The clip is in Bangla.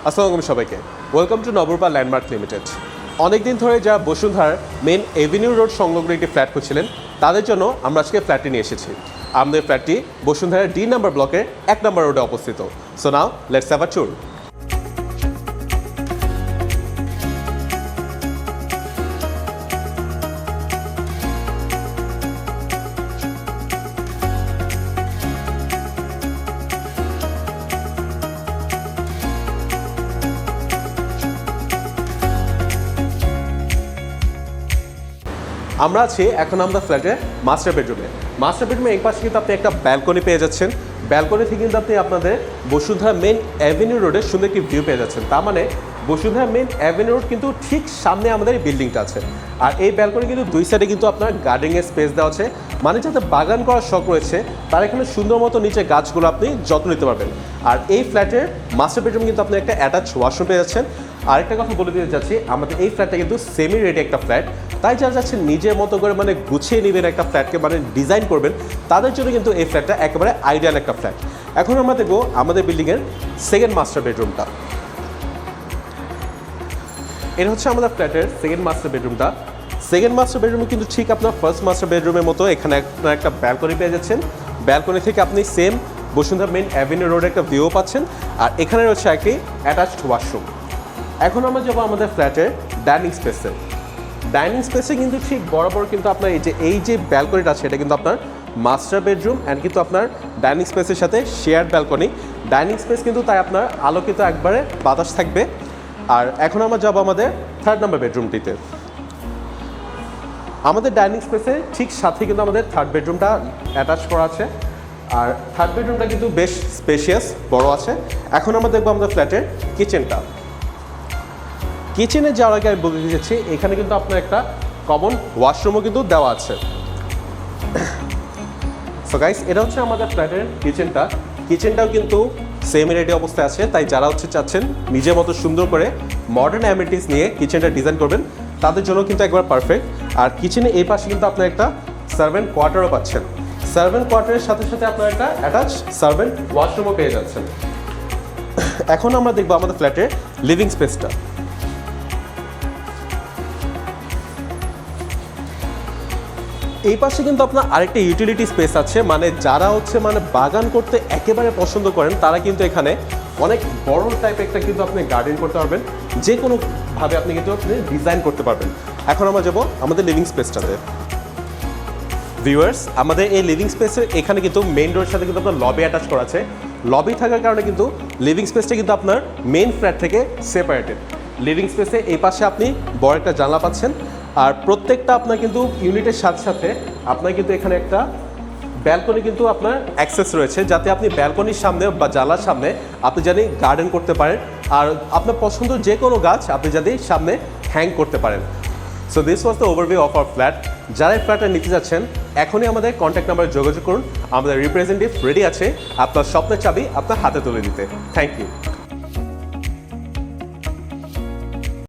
আসসালামু আলাইকুম সবাইকে। Welcome to Nabarupa landmark limited. অনেকদিন ধরে যারা বসুন্ধার মেন এভিনিউ রোড সংলগ্ন একটি ফ্ল্যাট খুঁজছিলেন তাদের জন্য আমরা আজকে ফ্ল্যাটটি নিয়ে এসেছি। আমাদের ফ্ল্যাটটি বসুন্ধার ডি নাম্বার ব্লকের 1 নম্বর রোডে অবস্থিত। So now let's have a tour. আমরা আছি এখন আমরা ফ্ল্যাটের মাস্টার বেডরুমে। মাস্টার বেডরুমে এই পাশে কিন্তু আপনি একটা ব্যালকনি পেয়ে যাচ্ছেন। ব্যালকনি থেকে কিন্তু আপনি আপনাদের বসুন্ধরা মেন অ্যাভিনিউ রোডের সুন্দর একটি ভিউ পেয়ে যাচ্ছেন। তার মানে বসুন্ধরা মেন অ্যাভিনিউ রোড কিন্তু ঠিক সামনে আমাদের এই বিল্ডিংটা আছে। আর এই ব্যালকনি কিন্তু দুই সাইডে কিন্তু আপনার গার্ডেনিংয়ের স্পেস দেওয়া আছে, মানে যাতে বাগান করার শখ রয়েছে তার এখানে সুন্দর মতো নিচে গাছগুলো আপনি যত্ন নিতে পারবেন। আর এই ফ্ল্যাটের মাস্টার বেডরুম কিন্তু আপনি একটা অ্যাটাচ ওয়াশরুম পেয়ে যাচ্ছেন। আরেকটা কথা বলে দিতে যাচ্ছি, আমাদের এই ফ্ল্যাটটা কিন্তু সেমি রেডি একটা ফ্ল্যাট, তাই যারা যাচ্ছেন নিজের মতো করে মানে গুছিয়ে নেবেন একটা ফ্ল্যাটকে, মানে ডিজাইন করবেন, তাদের জন্য কিন্তু এই ফ্ল্যাটটা একেবারে আইডিয়াল একটা ফ্ল্যাট। এখন আমরা দেখবো আমাদের বিল্ডিংয়ের সেকেন্ড মাস্টার বেডরুমটা। এটা হচ্ছে আমাদের ফ্ল্যাটের সেকেন্ড মাস্টার বেডরুমটা। সেকেন্ড মাস্টার বেডরুমে কিন্তু ঠিক আপনার ফার্স্ট মাস্টার বেডরুমের মতো এখানে আপনার একটা ব্যালকনি পেয়ে যাচ্ছেন। ব্যালকনি থেকে আপনি সেম বসুন্ধরা মেন অ্যাভিনিউ রোডে একটা ভিউ পাচ্ছেন। আর এখানে রয়েছে একটি অ্যাটাচড ওয়াশরুম। এখন আমরা যাবো আমাদের ফ্ল্যাটের ডাইনিং স্পেসে। ডাইনিং স্পেসে কিন্তু ঠিক বরাবর কিন্তু আপনার এই যে ব্যালকনিটা আছে এটা কিন্তু আপনার মাস্টার বেডরুম অ্যান্ড কিন্তু আপনার ডাইনিং স্পেসের সাথে শেয়ার্ড ব্যালকনি। ডাইনিং স্পেস কিন্তু তাই আপনার আলোকিত একবারে বাতাস থাকবে। আর এখন আমরা যাবো আমাদের থার্ড নাম্বার বেডরুমটিতে। আমাদের ডাইনিং স্পেসে ঠিক সাথে কিন্তু আমাদের থার্ড বেডরুমটা অ্যাটাচ করা আছে। আর থার্ড বেডরুমটা কিন্তু বেশ স্পেশিয়াস, বড় আছে। এখন আমরা দেখবো আমাদের ফ্ল্যাটের কিচেনটা। কিচেনে যাওয়ার আগে আমি বলতে চাচ্ছি এখানে কিন্তু আপনার একটা কমন ওয়াশরুমও কিন্তু দেওয়া আছে। সো গাইস, এটা হচ্ছে আমাদের ফ্ল্যাটের কিচেনটা। কিচেনটাও কিন্তু সেমি রেডি অবস্থায় আছে, তাই যারা চাচ্ছেন নিজের মতো সুন্দর করে মডার্ন অ্যামিনিটিস নিয়ে কিচেনটা ডিজাইন করবেন তাদের জন্য কিন্তু একবার পারফেক্ট। আর কিচেনে এই পাশে কিন্তু আপনার একটা সার্ভেন্ট কোয়ার্টারও পাচ্ছেন। সার্ভেন্ট কোয়ার্টারের সাথে সাথে আপনার একটা অ্যাটাচ সার্ভেন্ট ওয়াশরুমও পেয়ে যাচ্ছেন। এখন আমরা দেখবো আমাদের ফ্ল্যাটের লিভিং স্পেসটা। এই পাশে কিন্তু আপনার আরেকটা ইউটিলিটি স্পেস আছে, মানে যারা বাগান করতে একেবারে পছন্দ করেন তারা কিন্তু এখানে অনেক বড় টাইপের একটা কিন্তু আপনি গার্ডেন করতে পারবেন, যে কোনোভাবে আপনি কিন্তু ডিজাইন করতে পারবেন। এখন আমরা যাবো আমাদের লিভিং স্পেসটাতে। ভিউয়ার্স, আমাদের এই লিভিং স্পেসের এখানে কিন্তু মেইন ডোরের সাথে কিন্তু আপনার লবি অ্যাটাচ করা আছে। লবি থাকার কারণে কিন্তু লিভিং স্পেসটা কিন্তু আপনার মেইন ফ্ল্যাট থেকে সেপারেটেড। লিভিং স্পেসে এই পাশে আপনি বড় একটা জানলা পাচ্ছেন। আর প্রত্যেকটা আপনার কিন্তু ইউনিটের সাথে সাথে আপনার কিন্তু এখানে একটা ব্যালকনি কিন্তু আপনার অ্যাক্সেস রয়েছে, যাতে আপনি ব্যালকনির সামনে বা জানলার সামনে আপনি জানি গার্ডেন করতে পারেন। আর আপনার পছন্দ যে কোনো গাছ আপনি যদি সামনে হ্যাং করতে পারেন। So this was the overview of our flat. যারা এই ফ্ল্যাটটা নিতে যাচ্ছেন এখনই আমাদের কন্ট্যাক্ট নাম্বারে যোগাযোগ করুন। আমাদের রিপ্রেজেন্টেটিভ রেডি আছে আপনার স্বপ্নের চাবি আপনার হাতে তুলে দিতে। Thank you.